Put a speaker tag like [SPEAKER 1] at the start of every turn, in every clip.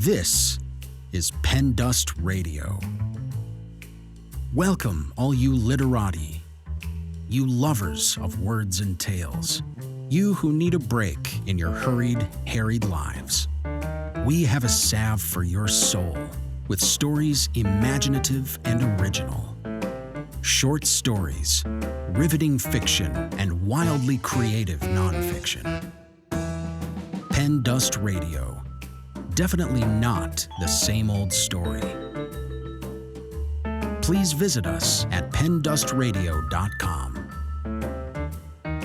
[SPEAKER 1] This is PenDust Radio. Welcome, all you literati, you lovers of words and tales, you who need a break in your hurried, harried lives. We have a salve for your soul with stories imaginative and original. Short stories, riveting fiction, and wildly creative nonfiction. PenDust Radio. Definitely not the same old story. Please visit us at pendustradio.com.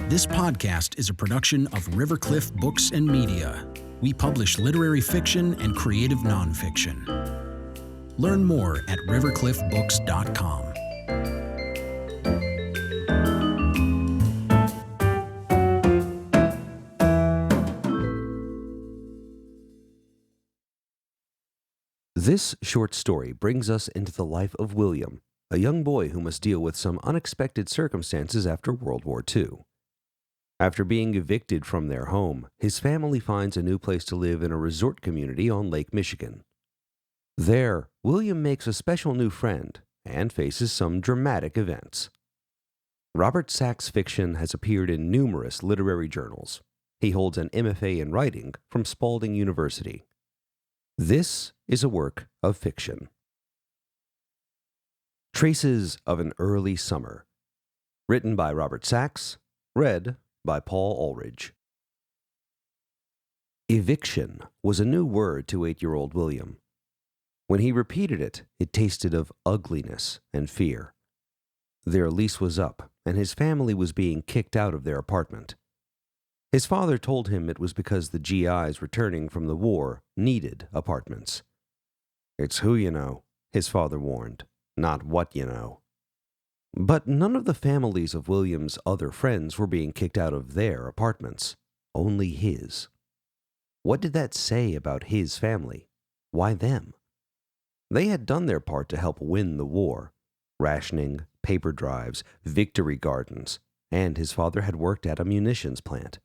[SPEAKER 1] This podcast is a production of Rivercliff Books and Media. We publish literary fiction and creative nonfiction. Learn more at rivercliffbooks.com.
[SPEAKER 2] This short story brings us into the life of William, a young boy who must deal with some unexpected circumstances after World War II. After being evicted from their home, his family finds a new place to live in a resort community on Lake Michigan. There, William makes a special new friend and faces some dramatic events. Robert Sachs' fiction has appeared in numerous literary journals. He holds an MFA in writing from Spalding University. This is a work of fiction. Traces of an Early Summer. Written by Robert Sachs. Read by Paul Ulrich. Eviction was a new word to 8-year-old William. When he repeated it, it tasted of ugliness and fear. Their lease was up, and his family was being kicked out of their apartment. His father told him it was because the GIs returning from the war needed apartments. "It's who you know," his father warned, "not what you know." But none of the families of William's other friends were being kicked out of their apartments, only his. What did that say about his family? Why them? They had done their part to help win the war: rationing, paper drives, victory gardens, and his father had worked at a munitions plant.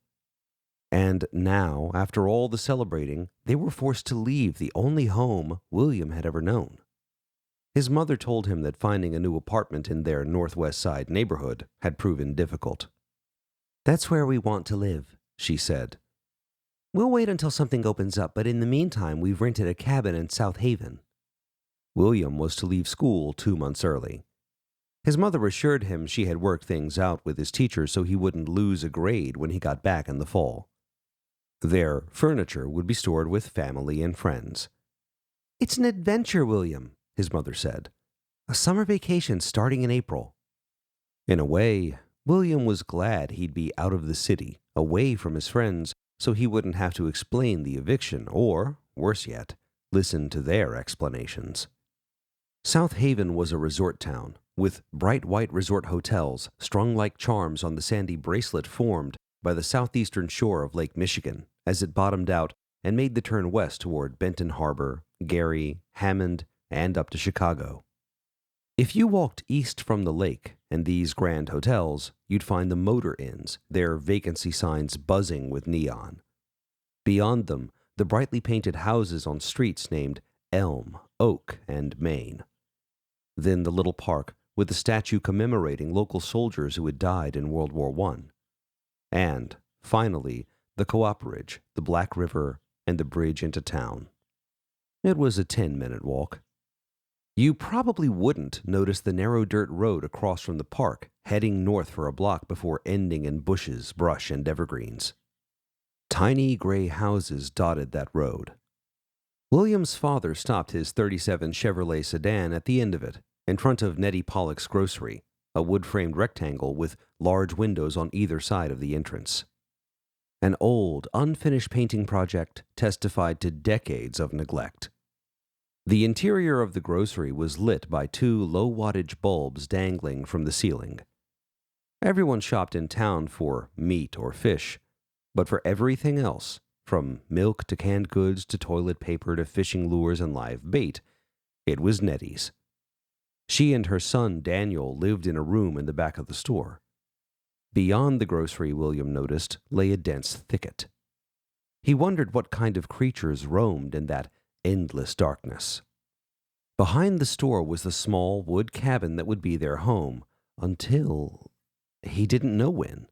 [SPEAKER 2] And now, after all the celebrating, they were forced to leave the only home William had ever known. His mother told him that finding a new apartment in their Northwest Side neighborhood had proven difficult. "That's where we want to live," she said. "We'll wait until something opens up, but in the meantime, we've rented a cabin in South Haven." William was to leave school 2 months early. His mother assured him she had worked things out with his teacher so he wouldn't lose a grade when he got back in the fall. Their furniture would be stored with family and friends. "It's an adventure, William," his mother said. "A summer vacation starting in April." In a way, William was glad he'd be out of the city, away from his friends, so he wouldn't have to explain the eviction or, worse yet, listen to their explanations. South Haven was a resort town, with bright white resort hotels strung like charms on the sandy bracelet formed by the southeastern shore of Lake Michigan as it bottomed out and made the turn west toward Benton Harbor, Gary, Hammond, and up to Chicago. If you walked east from the lake and these grand hotels, you'd find the motor inns, their vacancy signs buzzing with neon. Beyond them, the brightly painted houses on streets named Elm, Oak, and Main. Then the little park with the statue commemorating local soldiers who had died in World War I. And, finally, the Cooperage, the Black River, and the bridge into town. It was a 10-minute walk. You probably wouldn't notice the narrow dirt road across from the park, heading north for a block before ending in bushes, brush, and evergreens. Tiny gray houses dotted that road. William's father stopped his '37 Chevrolet sedan at the end of it, in front of Nettie Pollock's grocery, a wood-framed rectangle with large windows on either side of the entrance. An old, unfinished painting project testified to decades of neglect. The interior of the grocery was lit by 2 low-wattage bulbs dangling from the ceiling. Everyone shopped in town for meat or fish, but for everything else, from milk to canned goods to toilet paper to fishing lures and live bait, it was Nettie's. She and her son Daniel lived in a room in the back of the store. Beyond the grocery, William noticed, lay a dense thicket. He wondered what kind of creatures roamed in that endless darkness. Behind the store was the small wood cabin that would be their home until he didn't know when.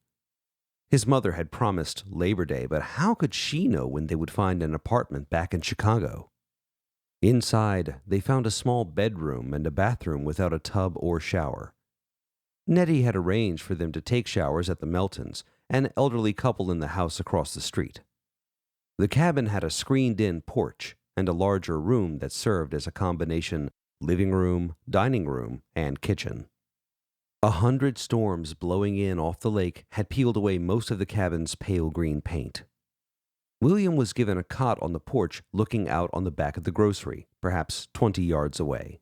[SPEAKER 2] His mother had promised Labor Day, but how could she know when they would find an apartment back in Chicago? Inside, they found a small bedroom and a bathroom without a tub or shower. Nettie had arranged for them to take showers at the Meltons, an elderly couple in the house across the street. The cabin had a screened-in porch and a larger room that served as a combination living room, dining room, and kitchen. 100 storms blowing in off the lake had peeled away most of the cabin's pale green paint. William was given a cot on the porch looking out on the back of the grocery, perhaps 20 yards away.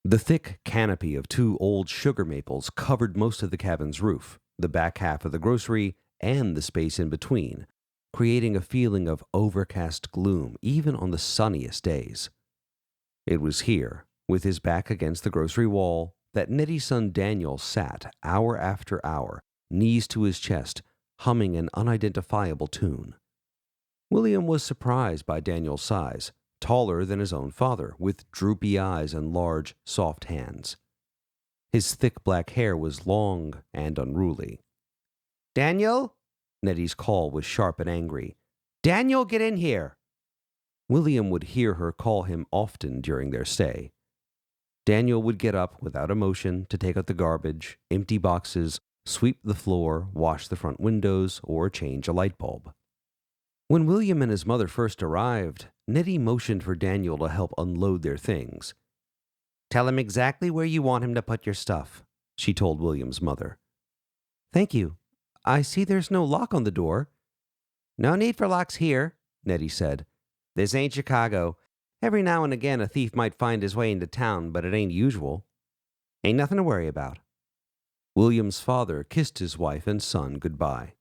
[SPEAKER 2] The thick canopy of 2 old sugar maples covered most of the cabin's roof, the back half of the grocery, and the space in between, creating a feeling of overcast gloom even on the sunniest days. It was here, with his back against the grocery wall, that Nettie's son Daniel sat hour after hour, knees to his chest, humming an unidentifiable tune. William was surprised by Daniel's size, taller than his own father, with droopy eyes and large, soft hands. His thick black hair was long and unruly. "Daniel?" Nettie's call was sharp and angry. "Daniel, get in here!" William would hear her call him often during their stay. Daniel would get up without emotion to take out the garbage, empty boxes, sweep the floor, wash the front windows, or change a light bulb. When William and his mother first arrived, Nettie motioned for Daniel to help unload their things. "Tell him exactly where you want him to put your stuff," she told William's mother. "Thank you. I see there's no lock on the door." "No need for locks here," Nettie said. "This ain't Chicago. Every now and again a thief might find his way into town, but it ain't usual. Ain't nothing to worry about." William's father kissed his wife and son goodbye.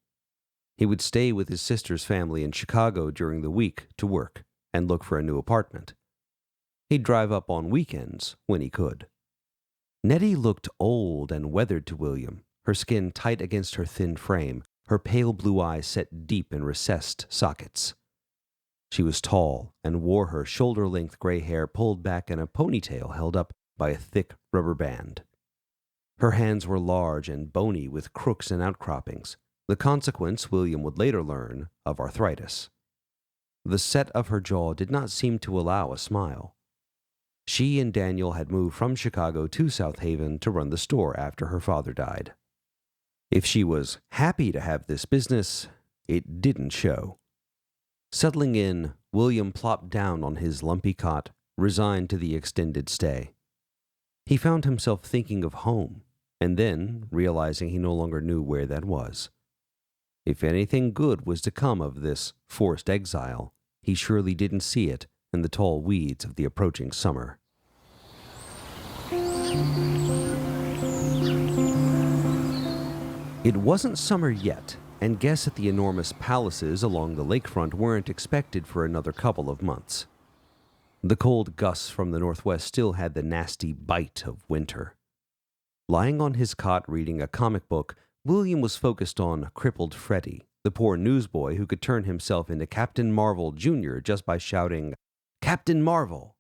[SPEAKER 2] He would stay with his sister's family in Chicago during the week to work and look for a new apartment. He'd drive up on weekends when he could. Nettie looked old and weathered to William, her skin tight against her thin frame, her pale blue eyes set deep in recessed sockets. She was tall and wore her shoulder-length gray hair pulled back in a ponytail held up by a thick rubber band. Her hands were large and bony with crooks and outcroppings, the consequence, William would later learn, of arthritis. The set of her jaw did not seem to allow a smile. She and Daniel had moved from Chicago to South Haven to run the store after her father died. If she was happy to have this business, it didn't show. Settling in, William plopped down on his lumpy cot, resigned to the extended stay. He found himself thinking of home, and then realizing he no longer knew where that was. If anything good was to come of this forced exile, he surely didn't see it in the tall weeds of the approaching summer. It wasn't summer yet, and guests at the enormous palaces along the lakefront weren't expected for another couple of months. The cold gusts from the northwest still had the nasty bite of winter. Lying on his cot reading a comic book, William was focused on crippled Freddie, the poor newsboy who could turn himself into Captain Marvel Jr. just by shouting, "Captain Marvel!"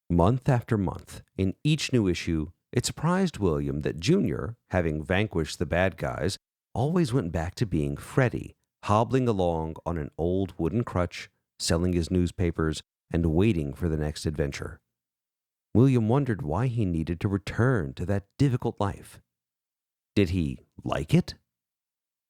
[SPEAKER 2] Month after month, in each new issue, it surprised William that Jr., having vanquished the bad guys, always went back to being Freddie, hobbling along on an old wooden crutch, selling his newspapers, and waiting for the next adventure. William wondered why he needed to return to that difficult life. Did he like it?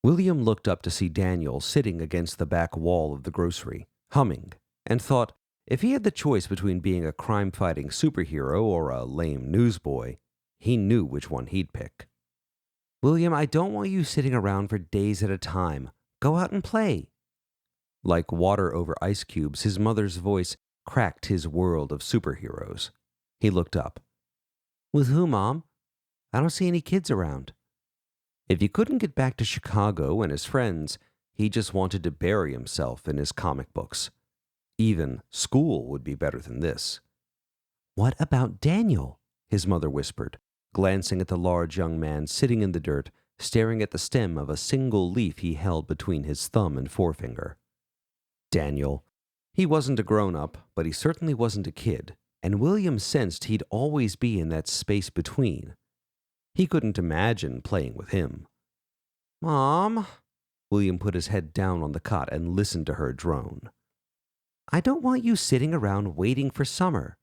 [SPEAKER 2] William looked up to see Daniel sitting against the back wall of the grocery, humming, and thought if he had the choice between being a crime-fighting superhero or a lame newsboy, he knew which one he'd pick. "William, I don't want you sitting around for days at a time. Go out and play." Like water over ice cubes, his mother's voice cracked his world of superheroes. He looked up. "With who, Mom? I don't see any kids around." If he couldn't get back to Chicago and his friends, he just wanted to bury himself in his comic books. Even school would be better than this. "What about Daniel?" his mother whispered, glancing at the large young man sitting in the dirt, staring at the stem of a single leaf he held between his thumb and forefinger. "Daniel, He wasn't a grown-up, but he certainly wasn't a kid, and William sensed he'd always be in that space between. He couldn't imagine playing with him. "Mom," William put his head down on the cot and listened to her drone. "I don't want you sitting around waiting for summer."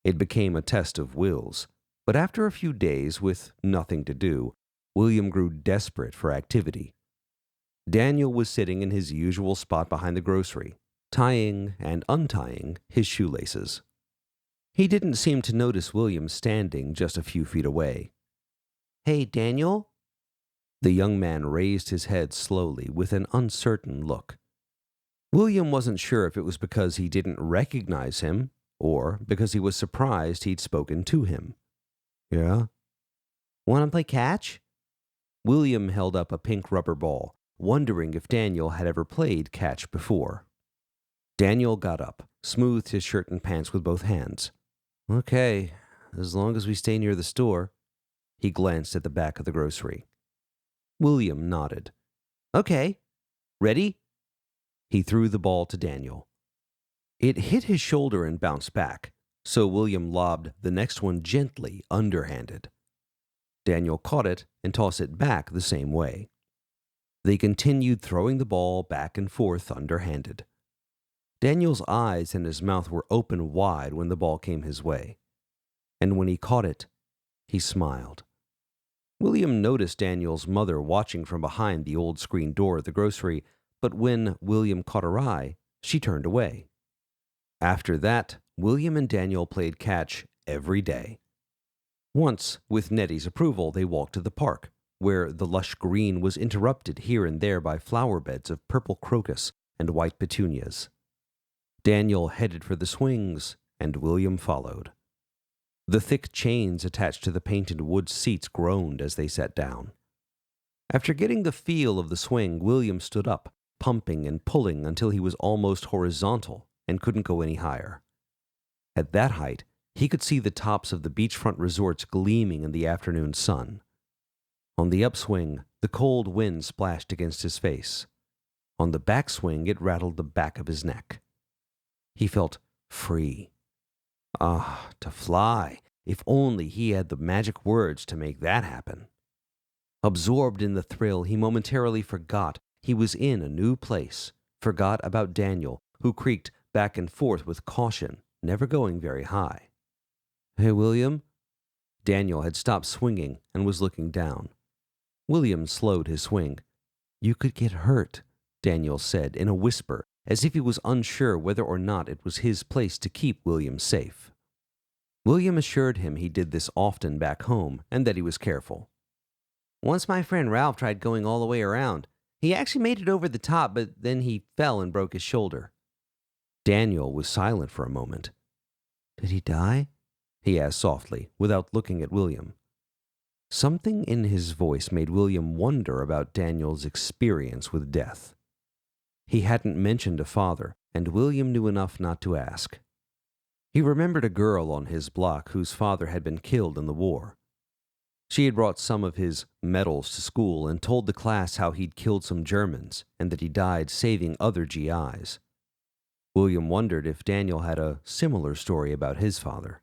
[SPEAKER 2] It became a test of wills, but after a few days with nothing to do, William grew desperate for activity. Daniel was sitting in his usual spot behind the grocery, tying and untying his shoelaces. He didn't seem to notice William standing just a few feet away. "Hey, Daniel?" The young man raised his head slowly with an uncertain look. William wasn't sure if it was because he didn't recognize him or because he was surprised he'd spoken to him. "Yeah?" "Want to play catch?" William held up a pink rubber ball, wondering if Daniel had ever played catch before. Daniel got up, smoothed his shirt and pants with both hands. "Okay, as long as we stay near the store." He glanced at the back of the grocery. William nodded. "Okay. Ready?" He threw the ball to Daniel. It hit his shoulder and bounced back, so William lobbed the next one gently underhanded. Daniel caught it and tossed it back the same way. They continued throwing the ball back and forth underhanded. Daniel's eyes and his mouth were open wide when the ball came his way, and when he caught it, he smiled. William noticed Daniel's mother watching from behind the old screen door of the grocery, but when William caught her eye, she turned away. After that, William and Daniel played catch every day. Once, with Nettie's approval, they walked to the park, where the lush green was interrupted here and there by flower beds of purple crocus and white petunias. Daniel headed for the swings, and William followed. The thick chains attached to the painted wood seats groaned as they sat down. After getting the feel of the swing, William stood up, pumping and pulling until he was almost horizontal and couldn't go any higher. At that height, he could see the tops of the beachfront resorts gleaming in the afternoon sun. On the upswing, the cold wind splashed against his face. On the backswing, it rattled the back of his neck. He felt free. Ah, to fly! If only he had the magic words to make that happen. Absorbed in the thrill, he momentarily forgot he was in a new place, forgot about Daniel, who creaked back and forth with caution, never going very high. "Hey, William?" Daniel had stopped swinging and was looking down. William slowed his swing. "You could get hurt," Daniel said in a whisper, as if he was unsure whether or not it was his place to keep William safe. William assured him he did this often back home and that he was careful. "Once my friend Ralph tried going all the way around. He actually made it over the top, but then he fell and broke his shoulder." Daniel was silent for a moment. "Did he die?" he asked softly, without looking at William. Something in his voice made William wonder about Daniel's experience with death. He hadn't mentioned a father, and William knew enough not to ask. He remembered a girl on his block whose father had been killed in the war. She had brought some of his medals to school and told the class how he'd killed some Germans and that he died saving other GIs. William wondered if Daniel had a similar story about his father.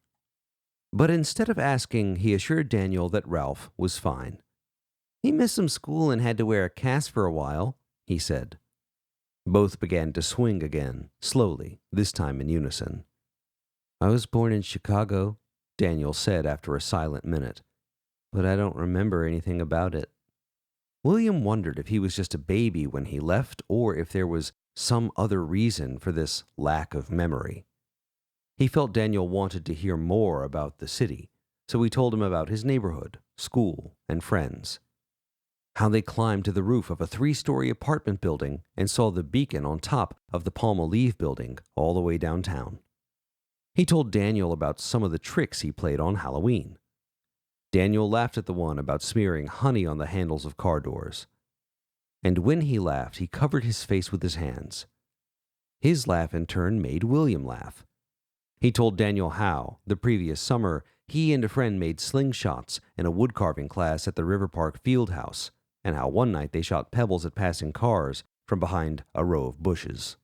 [SPEAKER 2] But instead of asking, he assured Daniel that Ralph was fine. "He missed some school and had to wear a cast for a while," he said. Both began to swing again, slowly, this time in unison. "I was born in Chicago," Daniel said after a silent minute, "but I don't remember anything about it." William wondered if he was just a baby when he left or if there was some other reason for this lack of memory. He felt Daniel wanted to hear more about the city, so he told him about his neighborhood, school, and friends. How they climbed to the roof of a 3-story apartment building and saw the beacon on top of the Palmolive building all the way downtown. He told Daniel about some of the tricks he played on Halloween. Daniel laughed at the one about smearing honey on the handles of car doors. And when he laughed, he covered his face with his hands. His laugh in turn made William laugh. He told Daniel how, the previous summer, he and a friend made slingshots in a woodcarving class at the River Park Field House, and how one night they shot pebbles at passing cars from behind a row of bushes.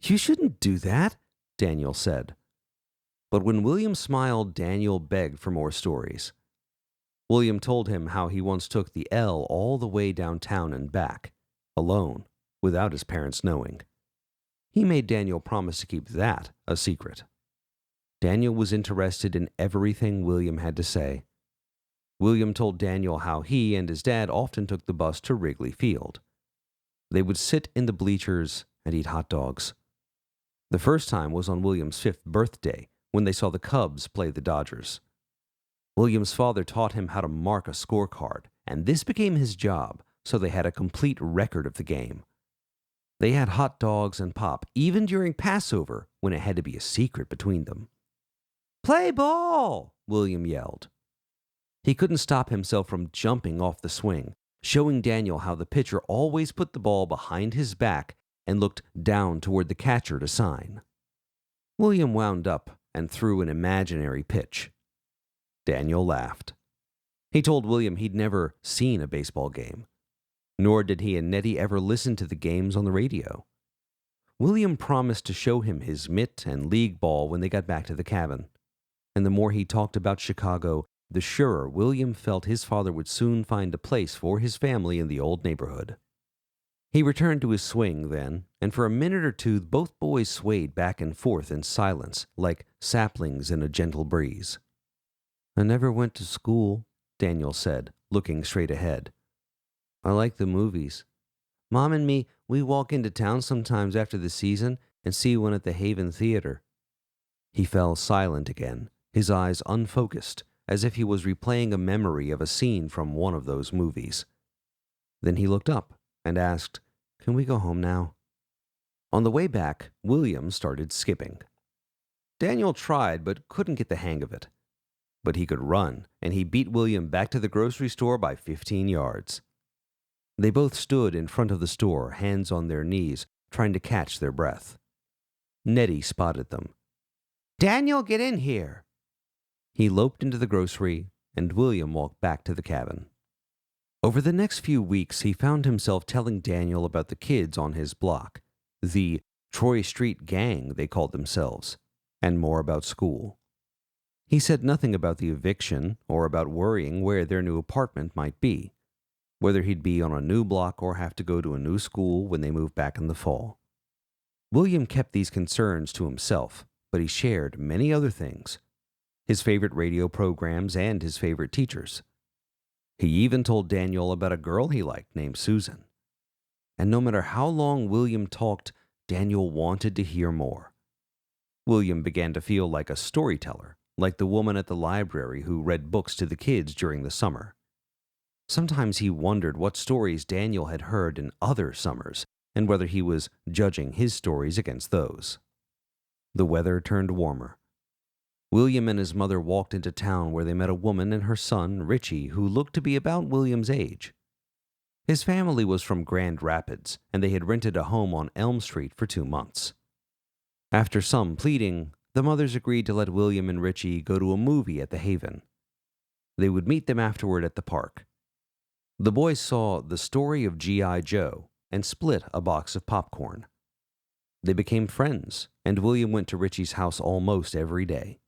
[SPEAKER 2] "You shouldn't do that," Daniel said. But when William smiled, Daniel begged for more stories. William told him how he once took the L all the way downtown and back, alone, without his parents knowing. He made Daniel promise to keep that a secret. Daniel was interested in everything William had to say. William told Daniel how he and his dad often took the bus to Wrigley Field. They would sit in the bleachers and eat hot dogs. The first time was on William's 5th birthday, when they saw the Cubs play the Dodgers. William's father taught him how to mark a scorecard, and this became his job, so they had a complete record of the game. They had hot dogs and pop, even during Passover, when it had to be a secret between them. "Play ball!" William yelled. He couldn't stop himself from jumping off the swing, showing Daniel how the pitcher always put the ball behind his back and looked down toward the catcher to sign. William wound up and threw an imaginary pitch. Daniel laughed. He told William he'd never seen a baseball game, nor did he and Nettie ever listen to the games on the radio. William promised to show him his mitt and league ball when they got back to the cabin, and the more he talked about Chicago, the surer William felt his father would soon find a place for his family in the old neighborhood. He returned to his swing then, and for a minute or two both boys swayed back and forth in silence, like saplings in a gentle breeze. "I never went to school," Daniel said, looking straight ahead. "I like the movies. Mom and me, we walk into town sometimes after the season and see one at the Haven Theater." He fell silent again, his eyes unfocused, as if he was replaying a memory of a scene from one of those movies. Then he looked up and asked, "Can we go home now?" On the way back, William started skipping. Daniel tried but couldn't get the hang of it. But he could run, and he beat William back to the grocery store by 15 yards. They both stood in front of the store, hands on their knees, trying to catch their breath. Nettie spotted them. "Daniel, get in here!" He loped into the grocery, and William walked back to the cabin. Over the next few weeks, he found himself telling Daniel about the kids on his block, the Troy Street Gang, they called themselves, and more about school. He said nothing about the eviction or about worrying where their new apartment might be, whether he'd be on a new block or have to go to a new school when they moved back in the fall. William kept these concerns to himself, but he shared many other things, his favorite radio programs and his favorite teachers. He even told Daniel about a girl he liked named Susan. And no matter how long William talked, Daniel wanted to hear more. William began to feel like a storyteller, like the woman at the library who read books to the kids during the summer. Sometimes he wondered what stories Daniel had heard in other summers, and whether he was judging his stories against those. The weather turned warmer. William and his mother walked into town where they met a woman and her son, Richie, who looked to be about William's age. His family was from Grand Rapids, and they had rented a home on Elm Street for 2 months. After some pleading, the mothers agreed to let William and Richie go to a movie at the Haven. They would meet them afterward at the park. The boys saw The Story of G.I. Joe and split a box of popcorn. They became friends, and William went to Richie's house almost every day.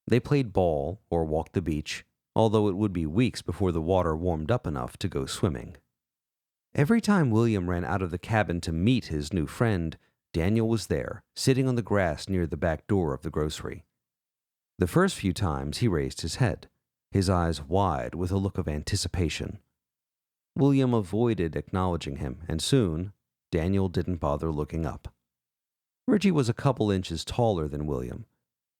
[SPEAKER 2] They played ball or walked the beach, although it would be weeks before the water warmed up enough to go swimming. Every time William ran out of the cabin to meet his new friend, Daniel was there, sitting on the grass near the back door of the grocery. The first few times he raised his head, his eyes wide with a look of anticipation. William avoided acknowledging him, and soon Daniel didn't bother looking up. Richie was a couple inches taller than William.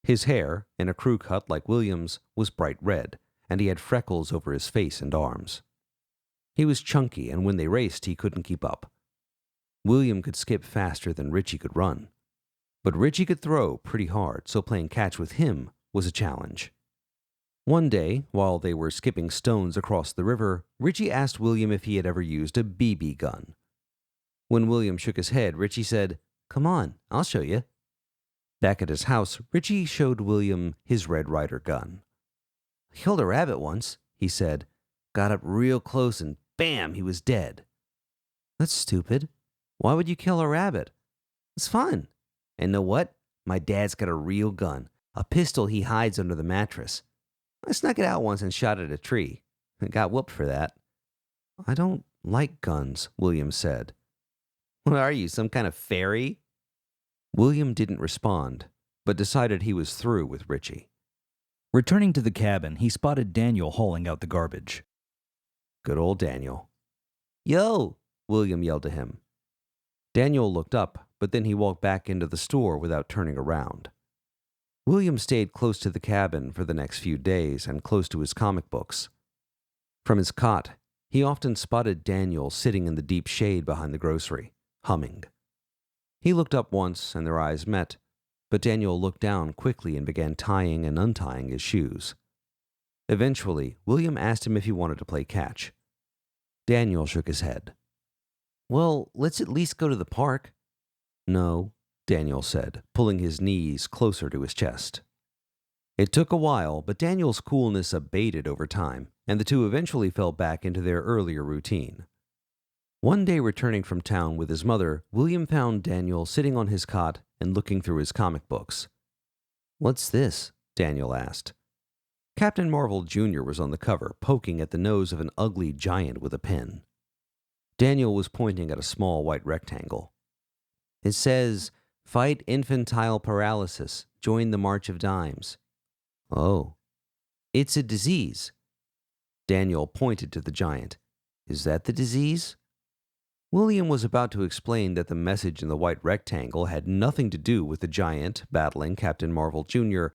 [SPEAKER 2] His hair, in a crew cut like William's, was bright red, and he had freckles over his face and arms. He was chunky, and when they raced, he couldn't keep up. William could skip faster than Richie could run. But Richie could throw pretty hard, so playing catch with him was a challenge. One day, while they were skipping stones across the river, Richie asked William if he had ever used a BB gun. When William shook his head, Richie said, "Come on, I'll show you." Back at his house, Richie showed William his Red Ryder gun. "I killed a rabbit once," he said. "Got up real close and bam, he was dead." "That's stupid. Why would you kill a rabbit?" It's fun. And know what? My dad's got a real gun, a pistol he hides under the mattress. I snuck it out once and shot at a tree. I got whooped for that. I don't like guns, William said. What are you, some kind of fairy? William didn't respond, but decided he was through with Richie.
[SPEAKER 3] Returning to the cabin, he spotted Daniel hauling out the garbage.
[SPEAKER 2] Good old Daniel. Yo, William yelled to him. Daniel looked up, but then he walked back into the store without turning around. William stayed close to the cabin for the next few days and close to his comic books. From his cot, he often spotted Daniel sitting in the deep shade behind the grocery, humming. He looked up once and their eyes met, but Daniel looked down quickly and began tying and untying his shoes. Eventually, William asked him if he wanted to play catch. Daniel shook his head. Well, let's at least go to the park. No, Daniel said, pulling his knees closer to his chest. It took a while, but Daniel's coolness abated over time, and the two eventually fell back into their earlier routine. One day returning from town with his mother, William found Daniel sitting on his cot and looking through his comic books. What's this? Daniel asked. Captain Marvel Jr. was on the cover, poking at the nose of an ugly giant with a pen. Daniel was pointing at a small white rectangle. It says, "Fight infantile paralysis. Join the March of Dimes." Oh. It's a disease. Daniel pointed to the giant. Is that the disease? William was about to explain that the message in the white rectangle had nothing to do with the giant battling Captain Marvel Jr.,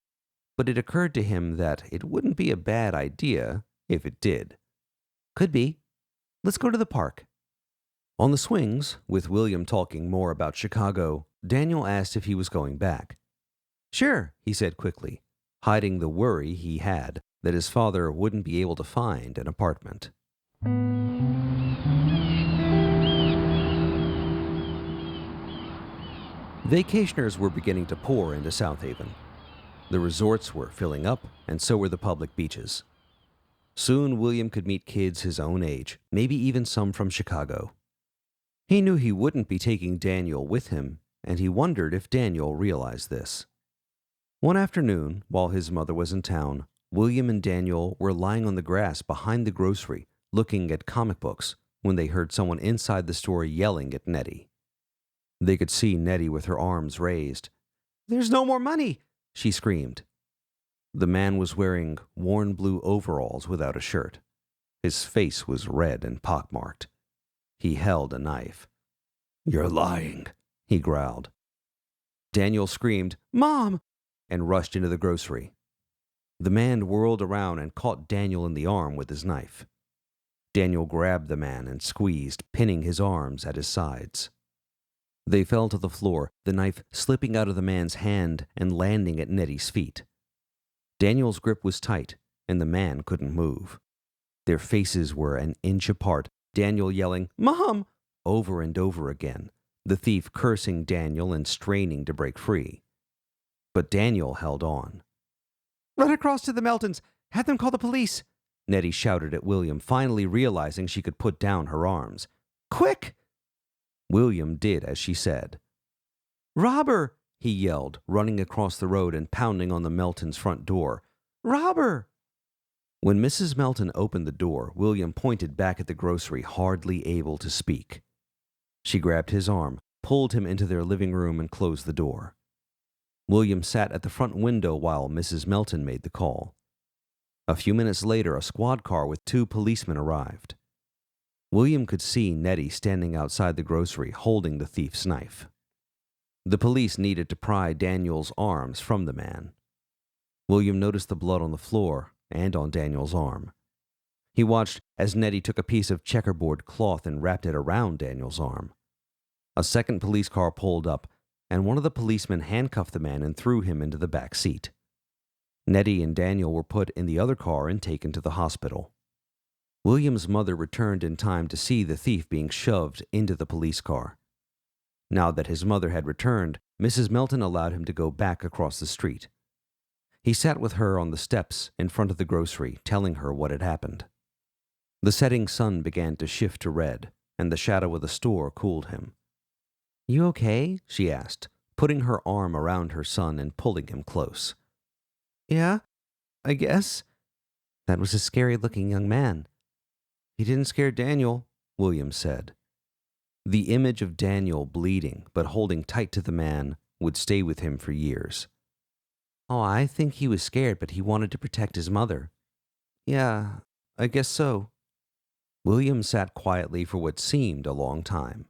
[SPEAKER 2] but it occurred to him that it wouldn't be a bad idea if it did. Could be. Let's go to the park. On the swings, with William talking more about Chicago, Daniel asked if he was going back. Sure, he said quickly, hiding the worry he had that his father wouldn't be able to find an apartment. Vacationers were beginning to pour into South Haven. The resorts were filling up, and so were the public beaches. Soon William could meet kids his own age, maybe even some from Chicago. He knew he wouldn't be taking Daniel with him, and he wondered if Daniel realized this. One afternoon, while his mother was in town, William and Daniel were lying on the grass behind the grocery, looking at comic books, when they heard someone inside the store yelling at Nettie. They could see Nettie with her arms raised. "There's no more money!" she screamed. The man was wearing worn blue overalls without a shirt. His face was red and pockmarked. He held a knife. "You're lying," he growled. Daniel screamed, "Mom!" and rushed into the grocery. The man whirled around and caught Daniel in the arm with his knife. Daniel grabbed the man and squeezed, pinning his arms at his sides. They fell to the floor, the knife slipping out of the man's hand and landing at Nettie's feet. Daniel's grip was tight, and the man couldn't move. Their faces were an inch apart, Daniel yelling, "Mom!" over and over again, the thief cursing Daniel and straining to break free. But Daniel held on. "Run across to the Meltons! Have them call the police!" Nettie shouted at William, finally realizing she could put down her arms. "Quick!" William did as she said. "Robber!" he yelled, running across the road and pounding on the Meltons' front door. "Robber!" When Mrs. Melton opened the door, William pointed back at the grocery, hardly able to speak. She grabbed his arm, pulled him into their living room, and closed the door. William sat at the front window while Mrs. Melton made the call. A few minutes later, a squad car with 2 policemen arrived. William could see Nettie standing outside the grocery holding the thief's knife. The police needed to pry Daniel's arms from the man. William noticed the blood on the floor and on Daniel's arm. He watched as Nettie took a piece of checkerboard cloth and wrapped it around Daniel's arm. A second police car pulled up, and one of the policemen handcuffed the man and threw him into the back seat. Nettie and Daniel were put in the other car and taken to the hospital. William's mother returned in time to see the thief being shoved into the police car. Now that his mother had returned, Mrs. Melton allowed him to go back across the street. He sat with her on the steps in front of the grocery, telling her what had happened. The setting sun began to shift to red, and the shadow of the store cooled him. "You okay?" she asked, putting her arm around her son and pulling him close. "Yeah, I guess." That was a scary-looking young man. "He didn't scare Daniel," William said. The image of Daniel bleeding but holding tight to the man would stay with him for years. "Oh, I think he was scared, but he wanted to protect his mother." "Yeah, I guess so." William sat quietly for what seemed a long time.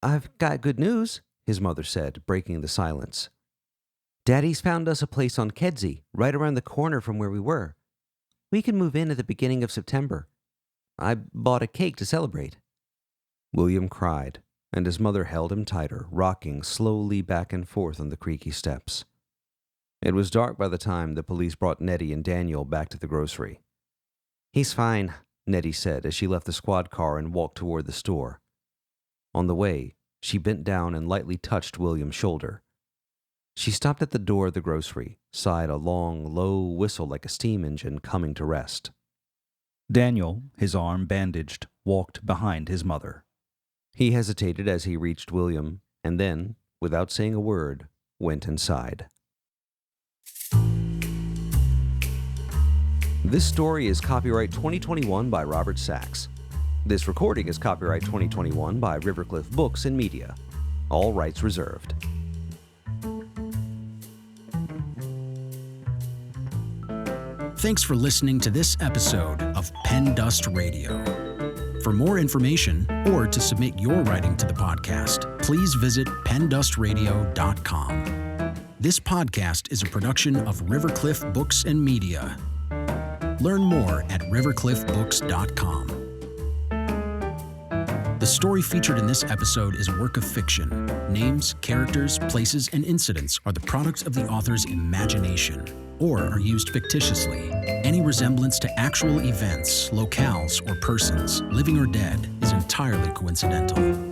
[SPEAKER 2] "I've got good news," his mother said, breaking the silence. "Daddy's found us a place on Kedzie, right around the corner from where we were. We can move in at the beginning of September. I bought a cake to celebrate." William cried, and his mother held him tighter, rocking slowly back and forth on the creaky steps. It was dark by the time the police brought Nettie and Daniel back to the grocery. "He's fine," Nettie said as she left the squad car and walked toward the store. On the way, she bent down and lightly touched William's shoulder. She stopped at the door of the grocery, sighed a long, low whistle like a steam engine coming to rest.
[SPEAKER 3] Daniel, his arm bandaged, walked behind his mother.
[SPEAKER 2] He hesitated as he reached William, and then, without saying a word, went inside. This story is copyright 2021 by Robert Sachs. This recording is copyright 2021 by Rivercliff Books and Media. All rights reserved.
[SPEAKER 1] Thanks for listening to this episode of PenDust Radio. For more information or to submit your writing to the podcast, please visit pendustradio.com. This podcast is a production of Rivercliff Books and Media. Learn more at rivercliffbooks.com. The story featured in this episode is a work of fiction. Names, characters, places, and incidents are the product of the author's imagination or are used fictitiously. Any resemblance to actual events, locales, or persons, living or dead, is entirely coincidental.